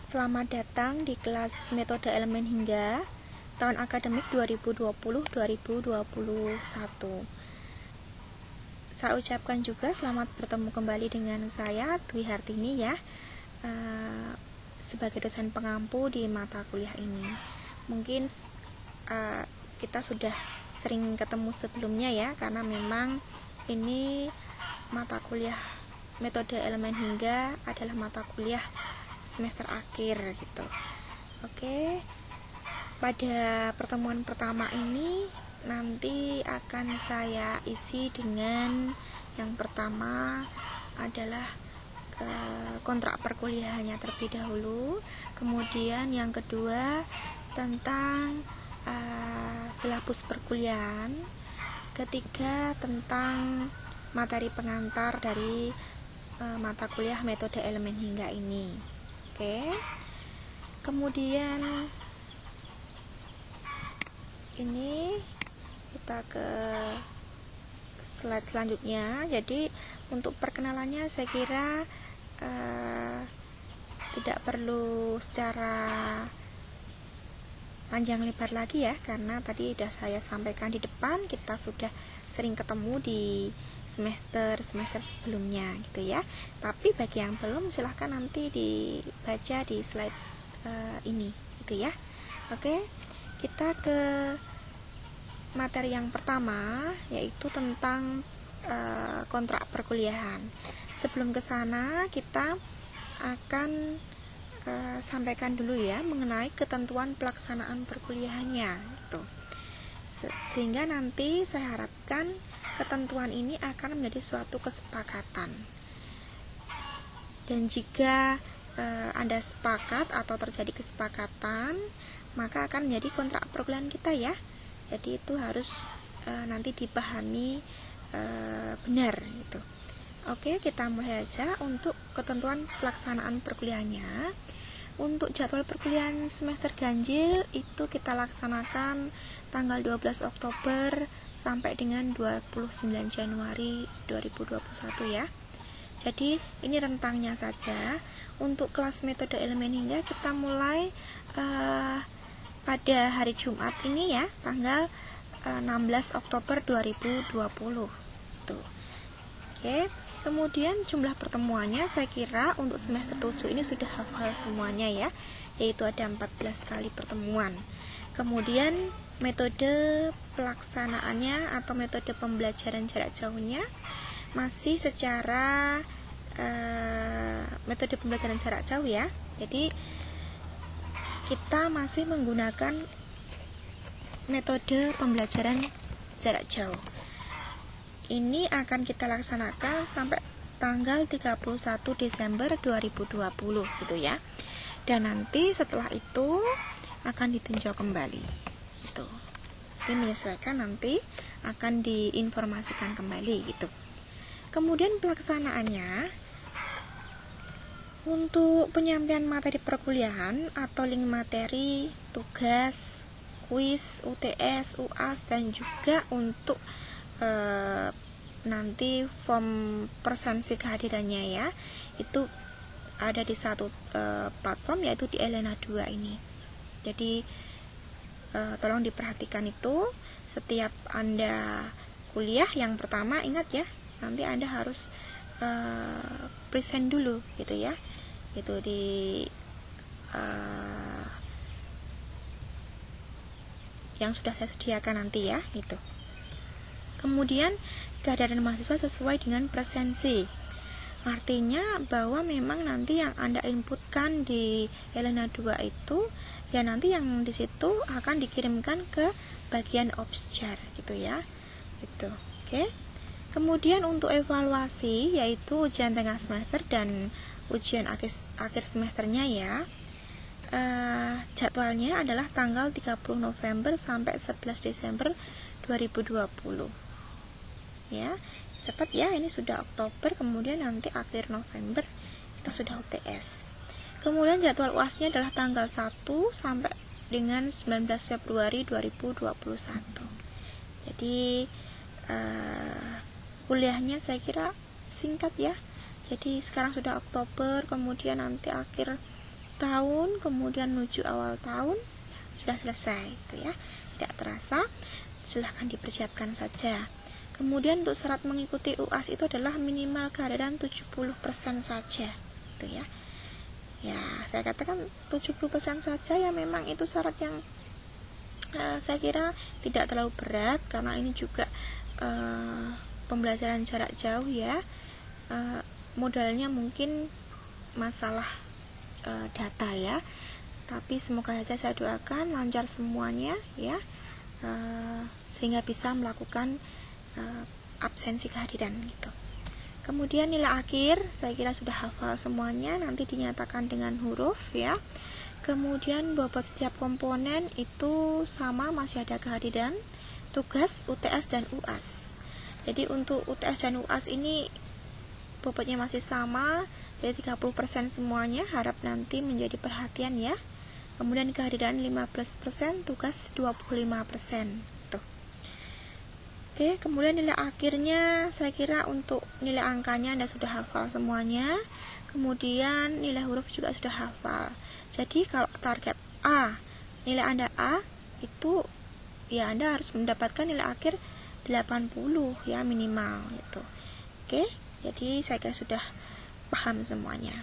Selamat datang di kelas metode elemen hingga tahun akademik 2020-2021. Saya ucapkan juga selamat bertemu kembali dengan saya Dwi Hartini ya, sebagai dosen pengampu di mata kuliah ini. Mungkin kita sudah sering ketemu sebelumnya ya, karena memang ini mata kuliah metode elemen hingga adalah mata kuliah semester akhir gitu. Oke, pada pertemuan pertama ini nanti akan saya isi dengan yang pertama adalah kontrak perkuliahannya terlebih dahulu, kemudian yang kedua tentang silabus perkuliahan, ketiga tentang materi pengantar dari mata kuliah metode elemen hingga ini. Oke, kemudian ini kita ke slide selanjutnya. Jadi untuk perkenalannya saya kira tidak perlu secara panjang lebar lagi ya, karena tadi sudah saya sampaikan di depan, kita sudah sering ketemu di semester sebelumnya gitu ya. Tapi bagi yang belum, silahkan nanti dibaca di slide ini gitu ya. Oke, kita ke materi yang pertama, yaitu tentang kontrak perkuliahan. Sebelum ke sana, kita akan sampaikan dulu ya mengenai ketentuan pelaksanaan perkuliahannya gitu. Sehingga nanti saya harapkan ketentuan ini akan menjadi suatu kesepakatan. Dan jika Anda sepakat atau terjadi kesepakatan, maka akan menjadi kontrak perkuliahan kita ya. Jadi itu harus nanti dipahami benar gitu. Oke, kita mulai aja untuk ketentuan pelaksanaan perkuliahannya. Untuk jadwal perkuliahan semester ganjil itu kita laksanakan tanggal 12 Oktober sampai dengan 29 Januari 2021 ya. Jadi ini rentangnya saja. Untuk kelas metode elemen hingga kita mulai pada hari Jumat ini ya, tanggal 16 Oktober 2020 tuh. Oke, kemudian jumlah pertemuannya saya kira untuk semester 7 ini sudah hafal semuanya ya, yaitu ada 14 kali pertemuan. Kemudian metode pelaksanaannya atau metode pembelajaran jarak jauhnya masih secara metode pembelajaran jarak jauh ya. Jadi kita masih menggunakan metode pembelajaran jarak jauh. Ini akan kita laksanakan sampai tanggal 31 Desember 2020 gitu ya. Dan nanti setelah itu akan ditinjau kembali gitu. Ini menyesuaikan, nanti akan diinformasikan kembali gitu. Kemudian pelaksanaannya untuk penyampaian materi perkuliahan atau link materi, tugas, kuis, UTS, UAS, dan juga untuk nanti form presensi kehadirannya ya, itu ada di satu platform, yaitu di Elena 2 ini. Jadi tolong diperhatikan itu setiap Anda kuliah. Yang pertama ingat ya, nanti Anda harus present dulu gitu ya, itu di yang sudah saya sediakan nanti ya gitu. Kemudian kehadiran mahasiswa sesuai dengan presensi, artinya bahwa memang nanti yang Anda inputkan di Elena 2 itu ya, nanti yang di situ akan dikirimkan ke bagian Obsjar gitu ya gitu. Oke. Kemudian untuk evaluasi, yaitu ujian tengah semester dan ujian akhir semesternya ya, jadwalnya adalah tanggal 30 November sampai 11 Desember 2020 ya. Cepat ya, ini sudah Oktober, kemudian nanti akhir November kita sudah UTS. Kemudian jadwal UASnya adalah tanggal 1 sampai dengan 19 Februari 2021. Jadi kuliahnya saya kira singkat ya. Jadi sekarang sudah Oktober, kemudian nanti akhir tahun, kemudian menuju awal tahun sudah selesai gitu ya. Tidak terasa, silahkan dipersiapkan saja. Kemudian untuk syarat mengikuti UAS itu adalah minimal kehadiran 70% saja gitu ya. Ya, saya katakan 70% saja ya, memang itu syarat yang saya kira tidak terlalu berat, karena ini juga pembelajaran jarak jauh ya. Modalnya mungkin masalah data ya, tapi semoga saja saya doakan lancar semuanya ya, sehingga bisa melakukan absensi kehadiran gitu. Kemudian nilai akhir saya kira sudah hafal semuanya, nanti dinyatakan dengan huruf ya. Kemudian bobot setiap komponen itu sama, masih ada kehadiran, tugas, UTS dan UAS. Jadi untuk UTS dan UAS ini bobotnya masih sama, jadi 30% semuanya, harap nanti menjadi perhatian ya. Kemudian kehadiran 15%, tugas 25%. Tuh. Oke, kemudian nilai akhirnya saya kira untuk nilai angkanya Anda sudah hafal semuanya. Kemudian nilai huruf juga sudah hafal. Jadi kalau target A, nilai Anda A, itu ya Anda harus mendapatkan nilai akhir 80 ya minimal gitu. Oke, jadi saya kira sudah paham semuanya.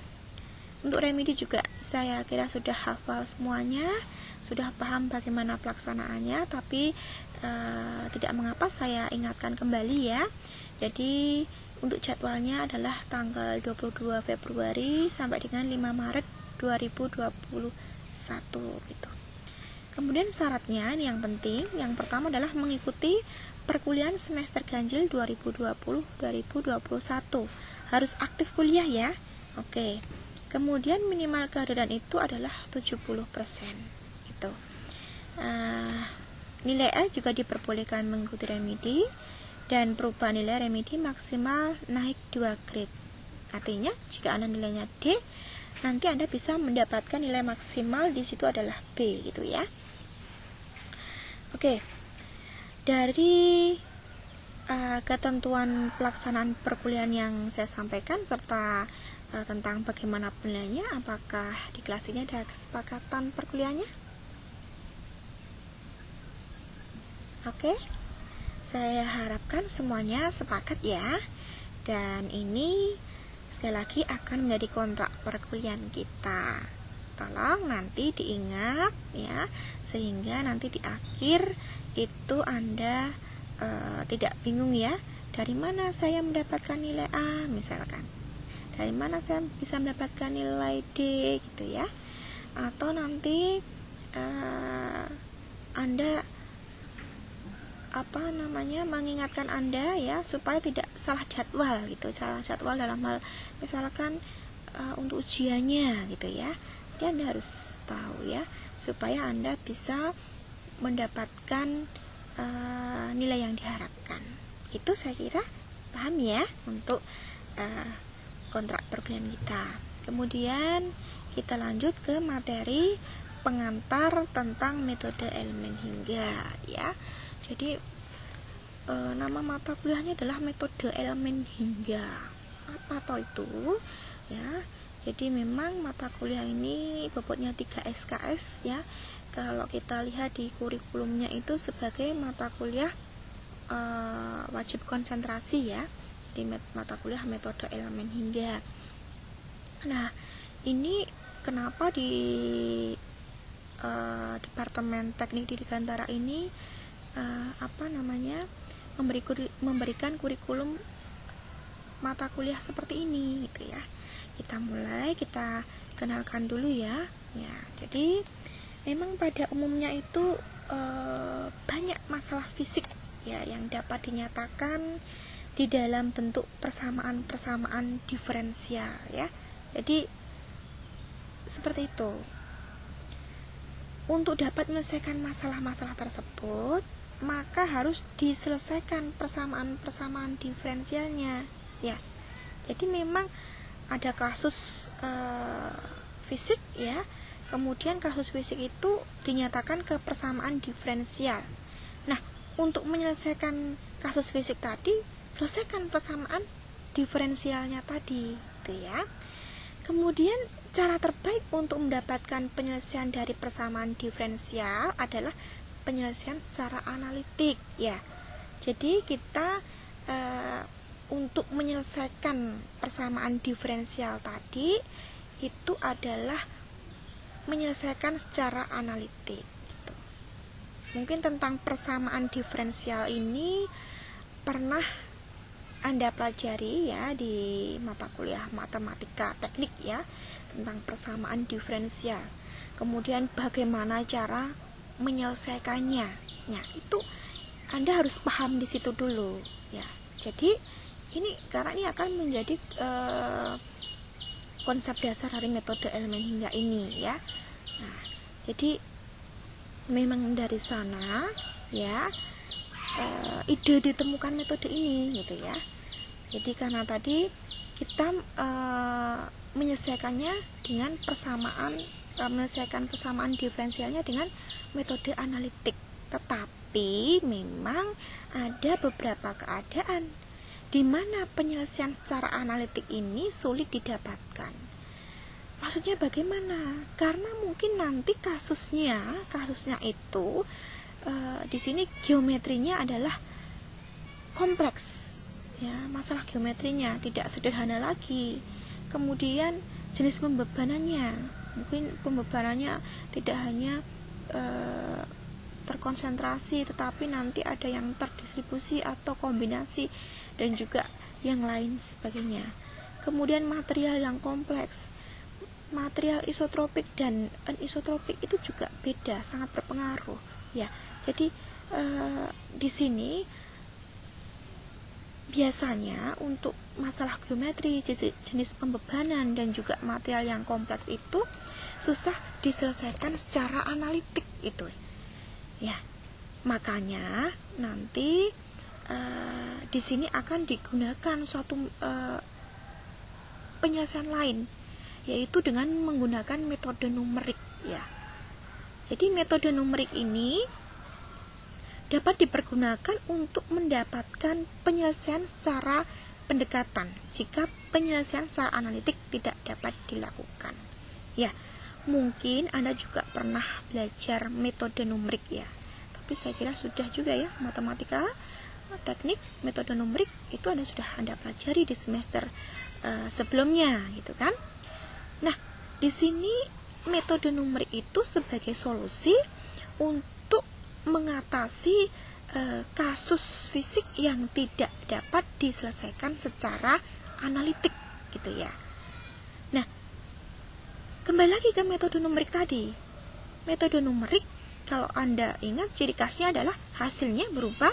Untuk remedi juga saya kira sudah hafal semuanya, sudah paham bagaimana pelaksanaannya, tapi tidak mengapa saya ingatkan kembali ya. Jadi untuk jadwalnya adalah tanggal 22 Februari sampai dengan 5 Maret 2021 gitu. Kemudian syaratnya ini yang penting, yang pertama adalah mengikuti perkuliahan semester ganjil 2020-2021. Harus aktif kuliah ya. Oke. Kemudian minimal kehadiran itu adalah 70% gitu. Nilai A juga diperbolehkan mengikuti remedi, dan perubahan nilai remedi maksimal naik 2 grade. Artinya jika Anda nilainya D, nanti Anda bisa mendapatkan nilai maksimal di situ adalah B gitu ya. Oke. Dari ketentuan pelaksanaan perkuliahan yang saya sampaikan serta tentang bagaimana penilaiannya, apakah di kelas ini ada kesepakatan perkuliahannya? Oke. Saya harapkan semuanya sepakat ya. Dan ini sekali lagi akan menjadi kontrak perkuliahan kita. Tolong nanti diingat ya, sehingga nanti di akhir itu Anda tidak bingung ya, dari mana saya mendapatkan nilai A misalkan, dari mana saya bisa mendapatkan nilai D gitu ya. Atau nanti Anda mengingatkan Anda ya, supaya tidak salah jadwal gitu, salah jadwal dalam hal misalkan untuk ujiannya gitu ya. Jadi Anda harus tahu ya, supaya Anda bisa mendapatkan nilai yang diharapkan. Itu saya kira paham ya untuk kontrak perkuliahan kita. Kemudian kita lanjut ke materi pengantar tentang metode elemen hingga ya. Jadi nama mata kuliahnya adalah metode elemen hingga. Apa toh itu ya? Jadi memang mata kuliah ini bobotnya 3 SKS ya. Kalau kita lihat di kurikulumnya itu sebagai mata kuliah wajib konsentrasi ya, di mata kuliah metode elemen hingga. Nah, ini kenapa di Departemen Teknik Dirgantara ini memberikan kurikulum mata kuliah seperti ini gitu ya. Kita kenalkan dulu ya. Ya, jadi memang pada umumnya itu banyak masalah fisik ya yang dapat dinyatakan di dalam bentuk persamaan diferensial ya. Jadi seperti itu. Untuk dapat menyelesaikan masalah-masalah tersebut, maka harus diselesaikan persamaan diferensialnya ya. Jadi memang ada kasus fisik ya, kemudian kasus fisik itu dinyatakan ke persamaan diferensial. Nah, untuk menyelesaikan kasus fisik tadi, selesaikan persamaan diferensialnya tadi gitu ya. Kemudian cara terbaik untuk mendapatkan penyelesaian dari persamaan diferensial adalah penyelesaian secara analitik ya. Jadi kita untuk menyelesaikan persamaan diferensial tadi itu adalah menyelesaikan secara analitik gitu. Mungkin tentang persamaan diferensial ini pernah Anda pelajari ya di mata kuliah matematika teknik ya, tentang persamaan diferensial. Kemudian bagaimana cara menyelesaikannya. Nah, itu Anda harus paham di situ dulu ya. Jadi ini karena ini akan menjadi konsep dasar dari metode elemen hingga ini ya. Nah, jadi memang dari sana ya ide ditemukan metode ini gitu ya. Jadi karena tadi kita menyelesaikannya dengan menyelesaikan persamaan diferensialnya dengan metode analitik. Tetapi memang ada beberapa keadaan di mana penyelesaian secara analitik ini sulit didapatkan. Maksudnya bagaimana? Karena mungkin nanti kasusnya itu di sini geometrinya adalah kompleks ya, masalah geometrinya tidak sederhana lagi. Kemudian jenis pembebanannya, mungkin pembebanannya tidak hanya terkonsentrasi, tetapi nanti ada yang terdistribusi atau kombinasi dan juga yang lain sebagainya. Kemudian material yang kompleks, material isotropik dan anisotropik itu juga beda, sangat berpengaruh ya. Jadi di sini biasanya untuk masalah geometri, jenis pembebanan dan juga material yang kompleks itu susah diselesaikan secara analitik itu ya. Makanya nanti di sini akan digunakan suatu penyelesaian lain, yaitu dengan menggunakan metode numerik ya. Jadi metode numerik ini dapat dipergunakan untuk mendapatkan penyelesaian secara pendekatan jika penyelesaian secara analitik tidak dapat dilakukan ya. Mungkin Anda juga pernah belajar metode numerik ya, tapi saya kira sudah juga ya, matematika teknik metode numerik itu sudah Anda pelajari di semester sebelumnya gitu kan. Nah, di sini metode numerik itu sebagai solusi untuk mengatasi kasus fisik yang tidak dapat diselesaikan secara analitik gitu ya. Nah, kembali lagi ke metode numerik tadi. Metode numerik kalau Anda ingat ciri khasnya adalah hasilnya berupa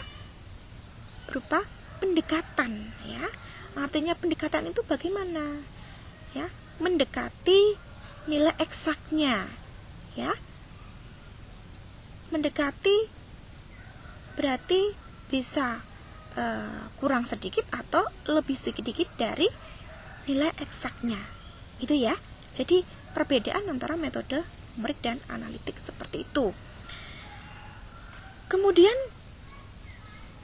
pendekatan ya. Artinya pendekatan itu bagaimana? Ya, mendekati nilai eksaknya ya. Mendekati berarti bisa kurang sedikit atau lebih sedikit dari nilai eksaknya itu ya. Jadi perbedaan antara metode numerik dan analitik seperti itu. Kemudian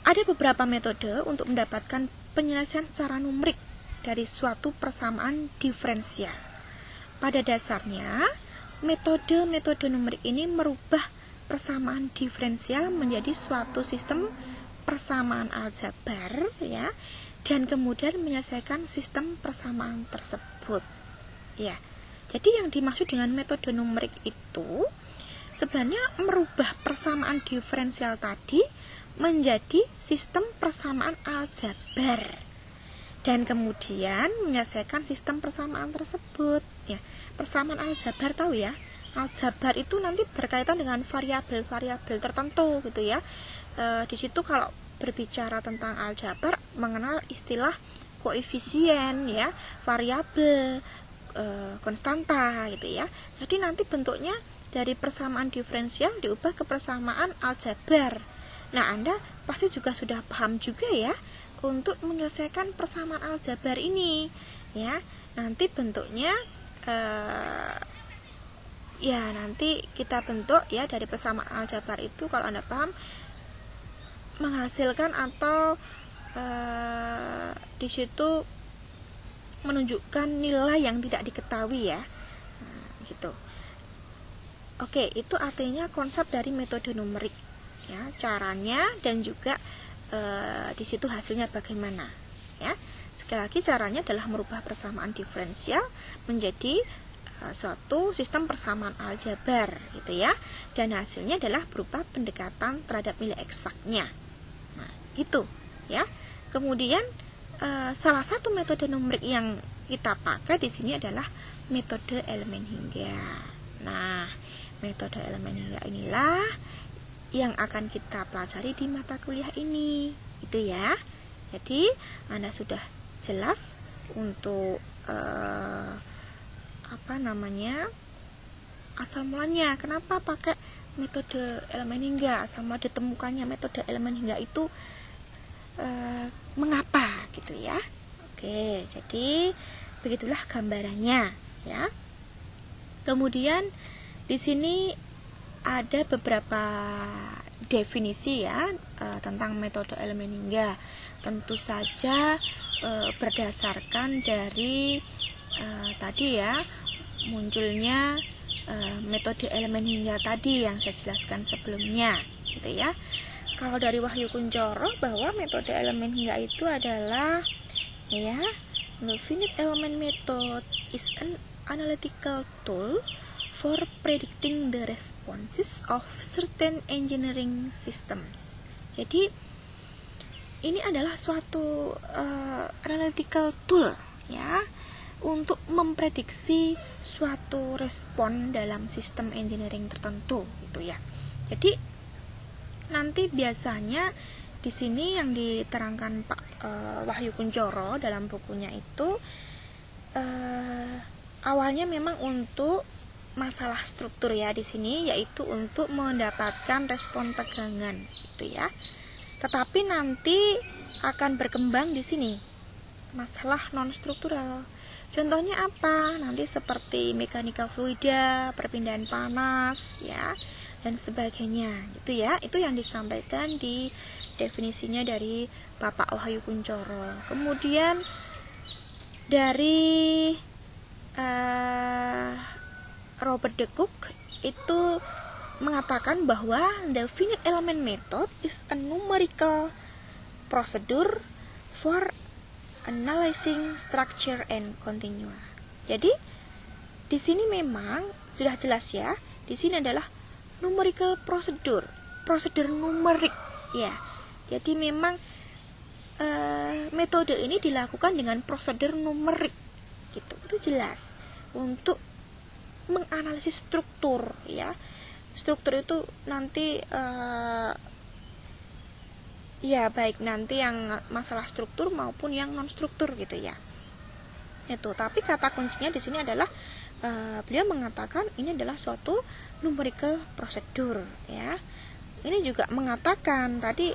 ada beberapa metode untuk mendapatkan penyelesaian secara numerik dari suatu persamaan diferensial. Pada dasarnya, metode numerik ini merubah persamaan diferensial menjadi suatu sistem persamaan aljabar ya, dan kemudian menyelesaikan sistem persamaan tersebut ya. Jadi yang dimaksud dengan metode numerik itu sebenarnya merubah persamaan diferensial tadi menjadi sistem persamaan aljabar dan kemudian menyelesaikan sistem persamaan tersebut ya. Persamaan aljabar tahu ya, aljabar itu nanti berkaitan dengan variabel-variabel tertentu gitu ya. Di situ kalau berbicara tentang aljabar mengenal istilah koefisien ya, variabel, konstanta gitu ya. Jadi nanti bentuknya dari persamaan diferensial diubah ke persamaan aljabar. Nah, Anda pasti juga sudah paham juga ya untuk menyelesaikan persamaan aljabar ini ya. Nanti bentuknya ya nanti kita bentuk ya dari persamaan aljabar itu, kalau Anda paham, menghasilkan atau di situ menunjukkan nilai yang tidak diketahui ya. Oke, itu artinya konsep dari metode numerik ya, caranya dan juga di situ hasilnya bagaimana ya. Sekali lagi, caranya adalah merubah persamaan diferensial menjadi suatu sistem persamaan aljabar gitu ya, dan hasilnya adalah berupa pendekatan terhadap nilai eksaknya. Nah, gitu ya. Kemudian salah satu metode numerik yang kita pakai di sini adalah metode elemen hingga. Nah, metode elemen hingga inilah yang akan kita pelajari di mata kuliah ini, gitu ya. Jadi Anda sudah jelas untuk asal mulanya, kenapa pakai metode elemen hingga, asal mula ditemukannya metode elemen hingga itu mengapa gitu ya. Oke, jadi begitulah gambarannya ya. Kemudian di sini ada beberapa definisi ya tentang metode elemen hingga. Tentu saja berdasarkan dari tadi ya, munculnya metode elemen hingga tadi yang saya jelaskan sebelumnya gitu ya. Kalau dari Wahyu Kunchoro, bahwa metode elemen hingga itu adalah ya, the finite element method is an analytical tool for predicting the responses of certain engineering systems. Jadi ini adalah suatu analytical tool ya, untuk memprediksi suatu respon dalam sistem engineering tertentu gitu ya. Jadi nanti biasanya di sini yang diterangkan Pak Wahyu Kunchoro dalam bukunya itu awalnya memang untuk masalah struktur ya di sini, yaitu untuk mendapatkan respon tegangan gitu ya. Tetapi nanti akan berkembang di sini masalah non struktural. Contohnya apa? Nanti seperti mekanika fluida, perpindahan panas ya, dan sebagainya gitu ya. Itu yang disampaikan di definisinya dari Bapak Wahyu Kunchoro. Kemudian dari Robert de Cook itu mengatakan bahwa the finite element method is a numerical procedure for analyzing structure and continua. Jadi di sini memang sudah jelas ya, di sini adalah numerical procedure, prosedur numerik ya. Jadi memang metode ini dilakukan dengan prosedur numerik gitu, itu jelas, untuk menganalisis struktur ya. Struktur itu nanti ya baik nanti yang masalah struktur maupun yang non struktur gitu ya. Itu, tapi kata kuncinya di sini adalah beliau mengatakan ini adalah suatu numerical procedure ya. Ini juga mengatakan tadi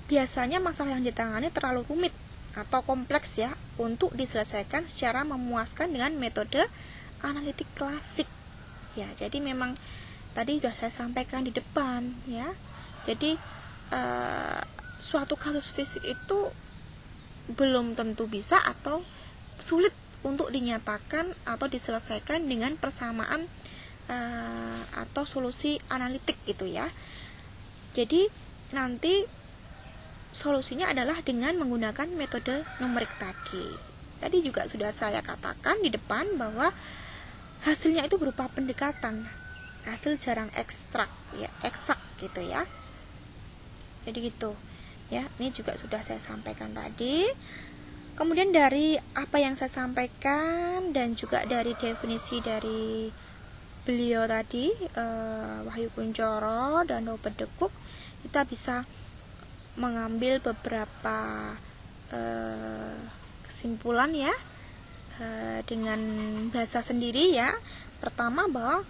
biasanya masalah yang ditangani terlalu rumit atau kompleks ya untuk diselesaikan secara memuaskan dengan metode analitik klasik ya. Jadi memang tadi sudah saya sampaikan di depan ya. Jadi suatu kasus fisik itu belum tentu bisa atau sulit untuk dinyatakan atau diselesaikan dengan persamaan atau solusi analitik gitu ya. Jadi nanti solusinya adalah dengan menggunakan metode numerik tadi. Tadi juga sudah saya katakan di depan bahwa hasilnya itu berupa pendekatan, hasil jarang ekstrak ya, eksak gitu ya. Jadi gitu ya, ini juga sudah saya sampaikan tadi. Kemudian dari apa yang saya sampaikan dan juga dari definisi dari beliau tadi, Wahyu Kunchoro dan Robert de Cook, kita bisa mengambil beberapa kesimpulan ya, dengan bahasa sendiri ya. Pertama, bahwa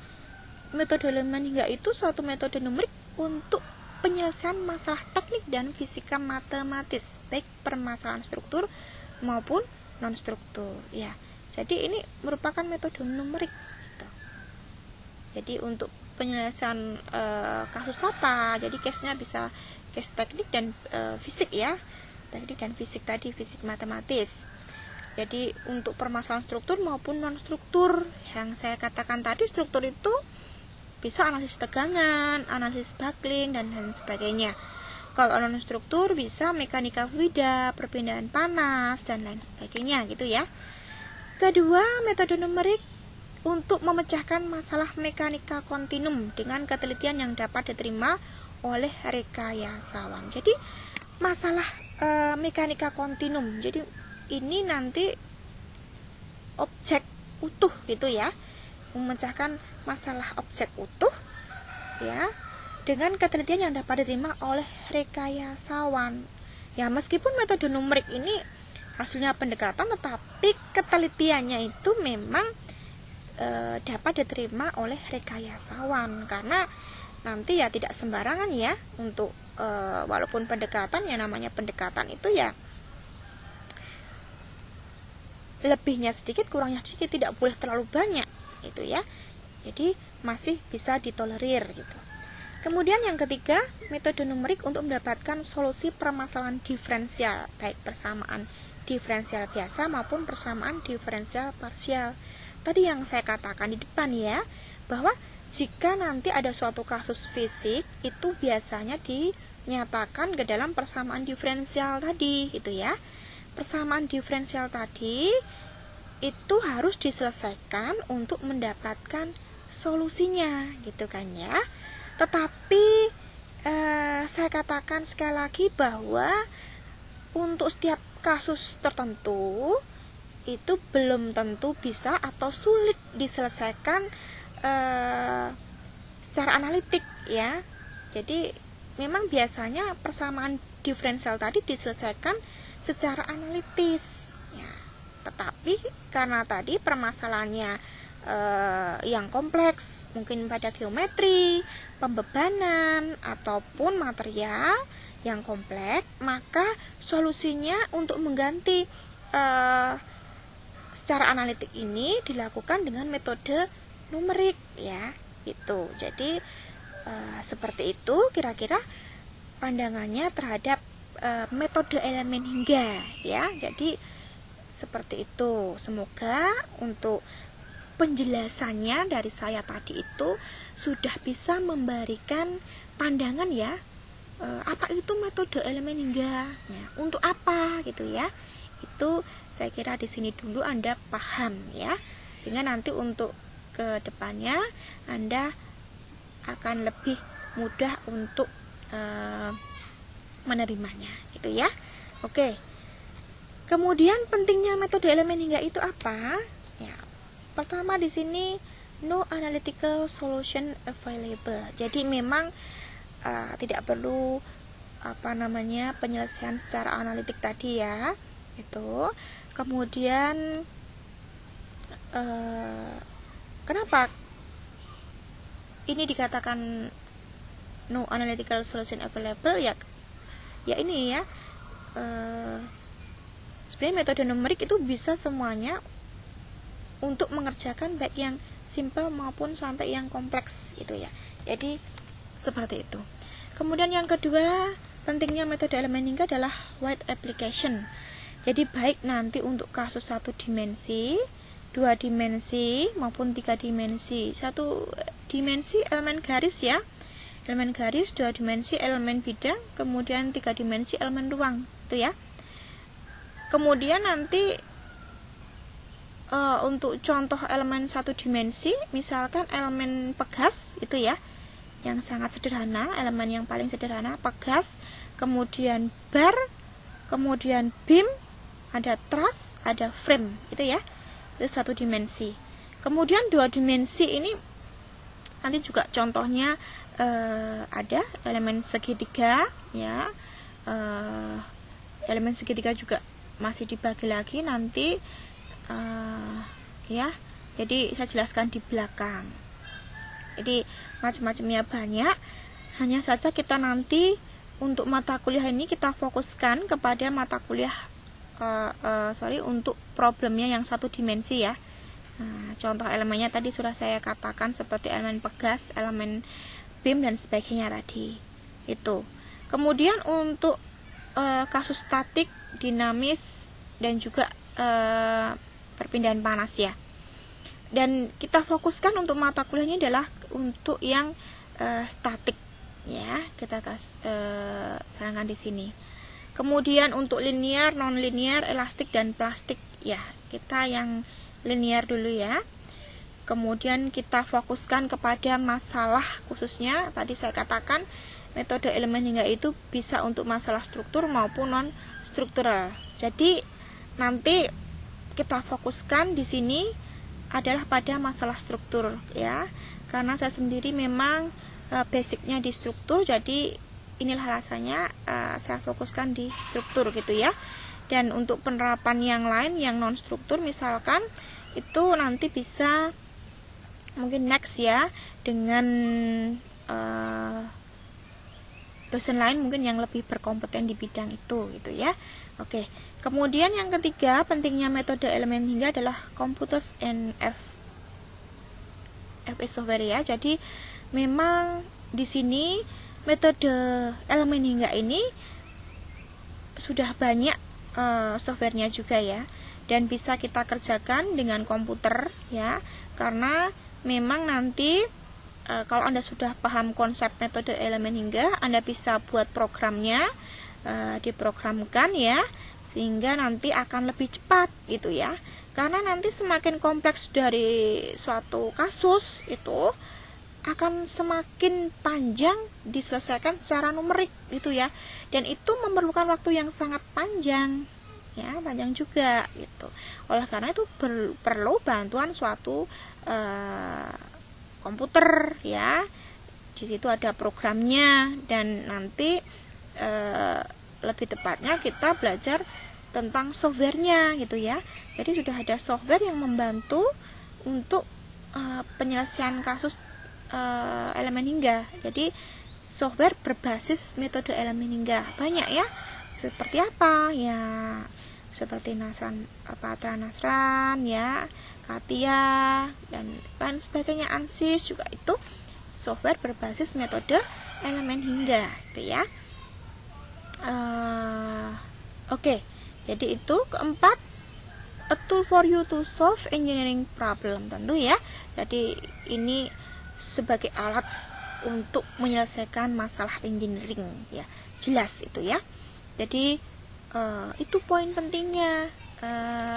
metode elemen hingga itu suatu metode numerik untuk penyelesaian masalah teknik dan fisika matematis, baik permasalahan struktur maupun non struktur ya. Jadi ini merupakan metode numerik gitu. Jadi untuk penyelesaian kasus apa, jadi case-nya bisa case teknik dan fisik ya, teknik dan fisik tadi, fisik matematis. Jadi untuk permasalahan struktur maupun non struktur, yang saya katakan tadi, struktur itu bisa analisis tegangan, analisis buckling, dan lain sebagainya. Kalau non struktur bisa mekanika fluida, perpindahan panas, dan lain sebagainya gitu ya. Kedua, metode numerik untuk memecahkan masalah mekanika kontinum dengan ketelitian yang dapat diterima oleh rekayasawan. Jadi masalah mekanika kontinum, jadi ini nanti objek utuh gitu ya, memecahkan masalah objek utuh ya dengan ketelitian yang dapat diterima oleh rekayasawan. Ya, meskipun metode numerik ini hasilnya pendekatan, tetapi ketelitiannya itu memang dapat diterima oleh rekayasawan, karena nanti ya tidak sembarangan ya untuk walaupun pendekatan, ya namanya pendekatan itu ya lebihnya sedikit, kurangnya sedikit, tidak boleh terlalu banyak itu ya. Jadi masih bisa ditolerir gitu. Kemudian yang ketiga, metode numerik untuk mendapatkan solusi permasalahan diferensial, baik persamaan diferensial biasa maupun persamaan diferensial parsial. Tadi yang saya katakan di depan ya, bahwa jika nanti ada suatu kasus fisik, itu biasanya dinyatakan ke dalam persamaan diferensial tadi gitu ya. Persamaan diferensial tadi itu harus diselesaikan untuk mendapatkan solusinya gitu kan ya. Tetapi saya katakan sekali lagi bahwa untuk setiap kasus tertentu itu belum tentu bisa atau sulit diselesaikan secara analitik ya. Jadi memang biasanya persamaan diferensial tadi diselesaikan secara analitis ya. Tetapi karena tadi permasalahannya yang kompleks, mungkin pada geometri, pembebanan, ataupun material yang kompleks, maka solusinya untuk mengganti secara analitik ini dilakukan dengan metode numerik ya gitu. Jadi seperti itu kira-kira pandangannya terhadap metode elemen hingga ya. Jadi seperti itu. Semoga untuk penjelasannya dari saya tadi itu sudah bisa memberikan pandangan ya, apa itu metode elemen hingga ya, untuk apa gitu ya. Itu saya kira di sini dulu Anda paham ya, sehingga nanti untuk ke depannya Anda akan lebih mudah untuk menerimanya gitu ya. Oke. Kemudian pentingnya metode elemen hingga itu apa? Ya, pertama di sini no analytical solution available. Jadi memang tidak perlu penyelesaian secara analitik tadi ya. Itu. Kemudian kenapa ini dikatakan no analytical solution available ya ini ya. Sebenarnya metode numerik itu bisa semuanya untuk mengerjakan baik yang simple maupun sampai yang kompleks itu ya. Jadi seperti itu. Kemudian yang kedua, pentingnya metode elemen hingga adalah wide application. Jadi baik nanti untuk kasus 1 dimensi, 2 dimensi maupun 3 dimensi. 1 dimensi elemen garis ya. Elemen garis, 2 dimensi elemen bidang, kemudian 3 dimensi elemen ruang itu ya. Kemudian nanti untuk contoh elemen 1 dimensi, misalkan elemen pegas itu ya, yang sangat sederhana, elemen yang paling sederhana pegas, kemudian bar, kemudian beam, ada truss, ada frame itu ya, itu 1 dimensi. Kemudian 2 dimensi ini nanti juga contohnya ada elemen segitiga ya, elemen segitiga juga masih dibagi lagi nanti ya. Jadi saya jelaskan di belakang. Jadi macam-macamnya banyak. Hanya saja kita nanti untuk mata kuliah ini kita fokuskan kepada mata kuliah untuk problemnya yang 1 dimensi ya. Contoh elemennya tadi sudah saya katakan seperti elemen pegas, elemen beam dan sebagainya tadi. Itu. Kemudian untuk kasus statik, dinamis dan juga perpindahan panas ya. Dan kita fokuskan untuk mata kuliahnya adalah untuk yang statik ya, kita sarankan di sini. Kemudian untuk linear, non linear, elastik dan plastik ya, kita yang linear dulu ya. Kemudian kita fokuskan kepada masalah khususnya tadi saya katakan metode elemen hingga itu bisa untuk masalah struktur maupun non struktural. Jadi nanti kita fokuskan di sini adalah pada masalah struktur ya. Karena saya sendiri memang basicnya di struktur, jadi inilah alasannya saya fokuskan di struktur gitu ya. Dan untuk penerapan yang lain yang non struktur misalkan itu nanti bisa mungkin next ya dengan dosen lain mungkin yang lebih berkompeten di bidang itu gitu ya. Oke. Kemudian yang ketiga, pentingnya metode elemen hingga adalah computers and FS software ya. Jadi memang di sini metode elemen hingga ini sudah banyak softwarenya juga ya, dan bisa kita kerjakan dengan komputer ya, karena memang nanti kalau Anda sudah paham konsep metode elemen hingga, Anda bisa buat programnya, diprogramkan ya, sehingga nanti akan lebih cepat gitu ya. Karena nanti semakin kompleks dari suatu kasus itu akan semakin panjang diselesaikan secara numerik gitu ya. Dan itu memerlukan waktu yang sangat panjang ya, panjang juga gitu. Oleh karena itu perlu bantuan suatu komputer ya. Di situ ada programnya, dan nanti lebih tepatnya kita belajar tentang softwarenya gitu ya. Jadi sudah ada software yang membantu untuk penyelesaian kasus elemen hingga. Jadi software berbasis metode elemen hingga banyak ya. Seperti apa ya? Seperti Patra Nasran ya, Katia dan lain sebagainya, ANSYS juga itu software berbasis metode elemen hingga gitu ya. Oke. Jadi itu keempat, a tool for you to solve engineering problem, tentu ya. Jadi ini sebagai alat untuk menyelesaikan masalah engineering ya, jelas itu ya. Jadi itu poin pentingnya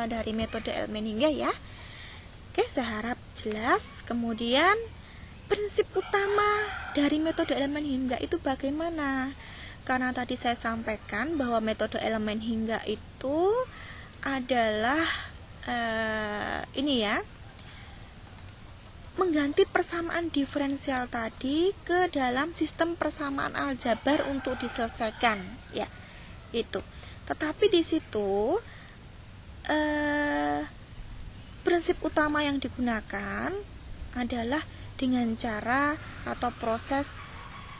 dari metode elemen hingga ya. Oke, saya harap jelas. Kemudian prinsip utama dari metode elemen hingga itu bagaimana? Karena tadi saya sampaikan bahwa metode elemen hingga itu adalah ini ya, mengganti persamaan diferensial tadi ke dalam sistem persamaan aljabar untuk diselesaikan ya, itu. Tetapi di situ prinsip utama yang digunakan adalah dengan cara atau proses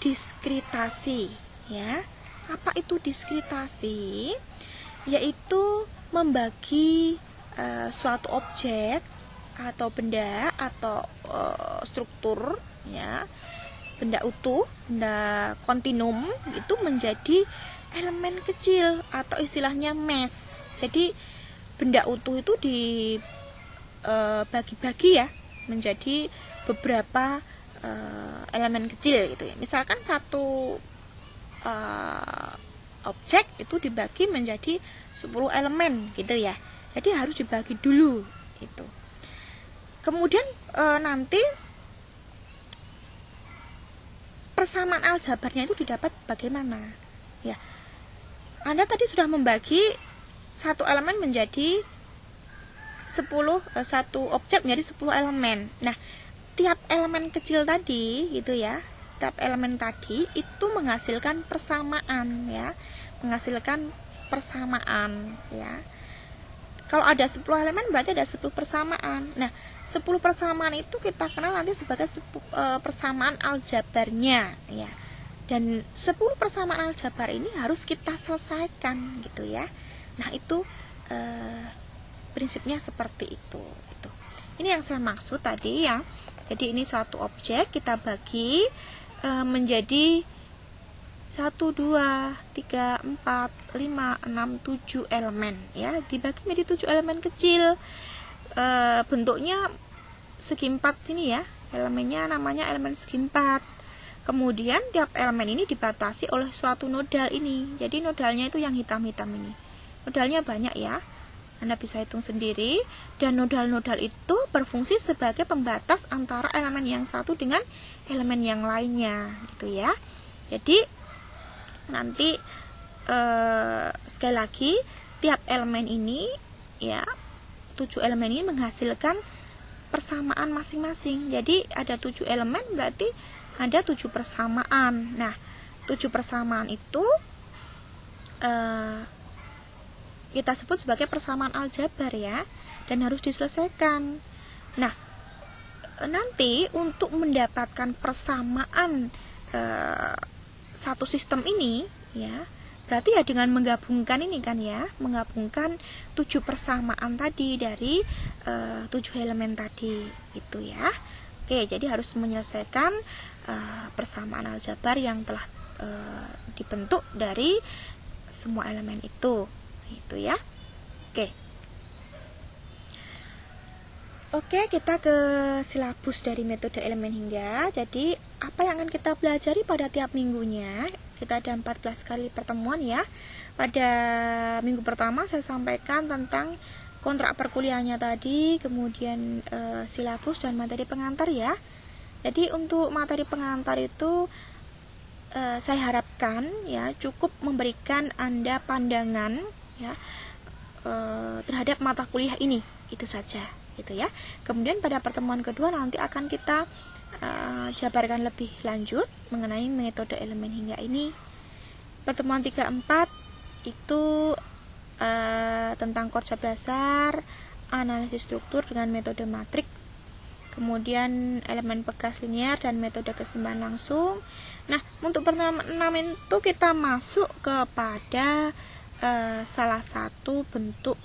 diskritasi ya. Apa itu diskritasi? Yaitu membagi suatu objek atau benda atau struktur ya, benda utuh, benda kontinum itu menjadi elemen kecil atau istilahnya mesh. Jadi benda utuh itu dibagi-bagi ya menjadi beberapa elemen kecil gitu ya. Misalkan satu objek itu dibagi menjadi 10 elemen gitu ya. Jadi harus dibagi dulu gitu. Kemudian nanti persamaan aljabarnya itu didapat bagaimana? Ya. Anda tadi sudah membagi satu elemen menjadi 10, satu objek menjadi 10 elemen. Nah, tiap elemen kecil tadi gitu ya, tiap elemen tadi itu menghasilkan persamaan ya, menghasilkan persamaan ya. Kalau ada 10 elemen berarti ada 10 persamaan. Nah, 10 persamaan itu kita kenal nanti sebagai persamaan aljabarnya ya. Dan 10 persamaan aljabar ini harus kita selesaikan gitu ya. Nah, itu prinsipnya seperti itu gitu. Ini yang saya maksud tadi ya. Jadi ini suatu objek kita bagi menjadi 1, 2, 3, 4, 5, 6, 7 elemen ya, dibagi menjadi 7 elemen kecil. Bentuknya segi 4 sini ya, elemennya namanya elemen segi 4. Kemudian tiap elemen ini dibatasi oleh suatu nodal ini. Jadi nodalnya itu yang hitam-hitam ini. Nodalnya banyak ya, Anda bisa hitung sendiri. Dan nodal-nodal itu berfungsi sebagai pembatas antara elemen yang satu dengan elemen yang lainnya gitu ya. Jadi nanti sekali lagi, tiap elemen ini ya, 7 elemen ini menghasilkan persamaan masing-masing. Jadi ada 7 elemen berarti ada 7 persamaan. Nah, 7 persamaan itu kita sebut sebagai persamaan aljabar ya, dan harus diselesaikan. Nah, nanti untuk mendapatkan persamaan satu sistem ini ya, berarti ya dengan menggabungkan ini kan ya, menggabungkan 7 persamaan tadi dari 7 elemen tadi itu ya. Oke, jadi harus menyelesaikan persamaan aljabar yang telah dibentuk dari semua elemen itu ya. Oke, kita ke silabus dari metode elemen hingga. Jadi, apa yang akan kita pelajari pada tiap minggunya? Kita ada 14 kali pertemuan ya. Pada minggu pertama saya sampaikan tentang kontrak perkuliahannya tadi, kemudian silabus dan materi pengantar ya. Jadi, untuk materi pengantar itu saya harapkan ya cukup memberikan Anda pandangan ya terhadap mata kuliah ini, itu saja gitu ya. Kemudian pada pertemuan kedua nanti akan kita jabarkan lebih lanjut mengenai metode elemen hingga ini. Pertemuan 3-4 itu tentang konsep dasar, analisis struktur dengan metode matrik, kemudian elemen pegas linear dan metode keseimbangan langsung. Nah, untuk pertemuan 6 itu kita masuk kepada salah satu bentuk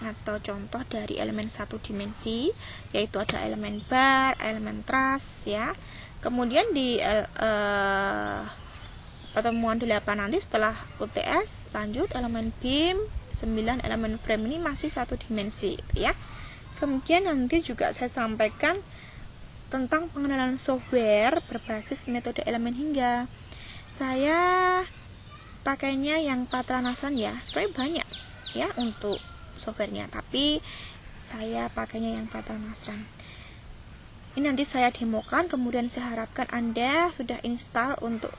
atau contoh dari elemen satu dimensi, yaitu ada elemen bar, elemen truss ya. Kemudian di pertemuan 8 nanti setelah UTS lanjut elemen beam, 9 elemen frame ini masih satu dimensi ya. Kemudian nanti juga saya sampaikan tentang pengenalan software berbasis metode elemen hingga. Saya pakainya yang Patra Nasran ya, sebenarnya banyak ya untuk softwarenya, tapi saya pakainya yang Patra Nasran. Ini nanti saya demokan, kemudian saya harapkan Anda sudah install untuk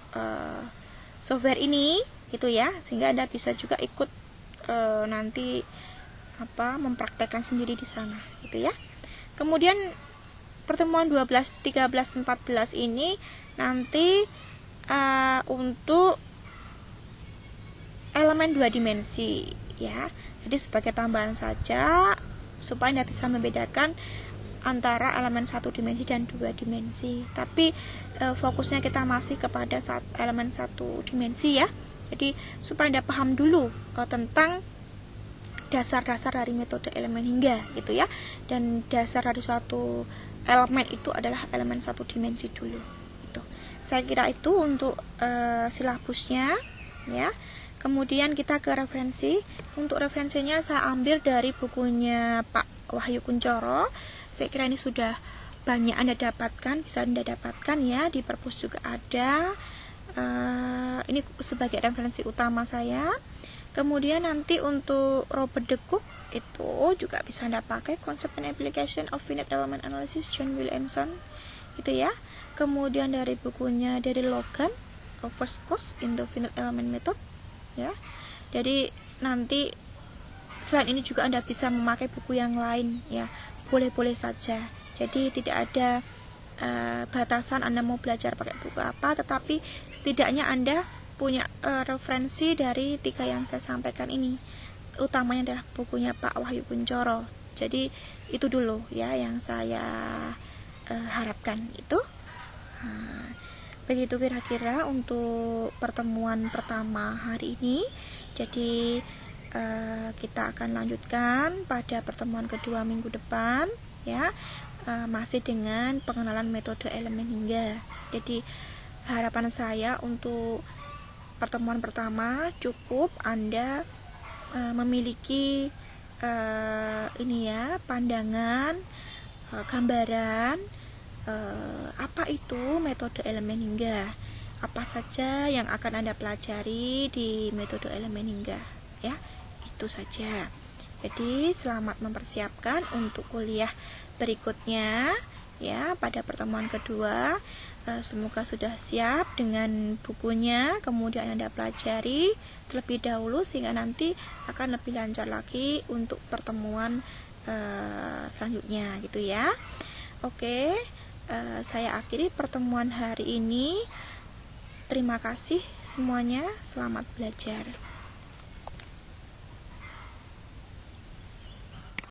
software ini gitu ya, sehingga Anda bisa juga ikut nanti mempraktekkan sendiri di sana gitu ya. Kemudian pertemuan 12, 13, 14 ini nanti untuk elemen 2 dimensi ya. Jadi sebagai tambahan saja supaya Anda bisa membedakan antara elemen 1 dimensi dan 2 dimensi. Tapi fokusnya kita masih kepada elemen 1 dimensi ya. Jadi supaya Anda paham dulu tentang dasar-dasar dari metode elemen hingga gitu ya. Dan dasar dari suatu elemen itu adalah elemen 1 dimensi dulu gitu. Saya kira itu untuk silabusnya ya. Kemudian kita ke referensi. Untuk referensinya saya ambil dari bukunya Pak Wahyu Kuncoro. Saya kira ini sudah banyak Anda dapatkan, bisa Anda dapatkan ya, di perpus juga ada. Ini sebagai referensi utama saya. Kemudian nanti untuk Robert de Cook itu juga bisa Anda pakai, Concept and Application of Finite Element Analysis, John Williamson gitu ya. Kemudian dari bukunya dari Logan, First Course in the Finite Element Method ya. Jadi nanti selain ini juga Anda bisa memakai buku yang lain ya, boleh-boleh saja. Jadi tidak ada batasan Anda mau belajar pakai buku apa, tetapi setidaknya Anda punya referensi dari 3 yang saya sampaikan ini. Utamanya adalah bukunya Pak Wahyu Kuncoro. Jadi itu dulu ya yang saya harapkan itu. Begitu kira-kira untuk pertemuan pertama hari ini. Jadi kita akan lanjutkan pada pertemuan kedua minggu depan ya, masih dengan pengenalan metode elemen hingga. Jadi harapan saya untuk pertemuan pertama cukup Anda memiliki ini ya, pandangan, gambaran apa itu metode elemen hingga, apa saja yang akan Anda pelajari di metode elemen hingga, ya, itu saja. Jadi selamat mempersiapkan untuk kuliah berikutnya ya, pada pertemuan kedua. Semoga sudah siap dengan bukunya, kemudian Anda pelajari terlebih dahulu sehingga nanti akan lebih lancar lagi untuk pertemuan selanjutnya gitu ya. Oke, saya akhiri pertemuan hari ini. Terima kasih semuanya, selamat belajar.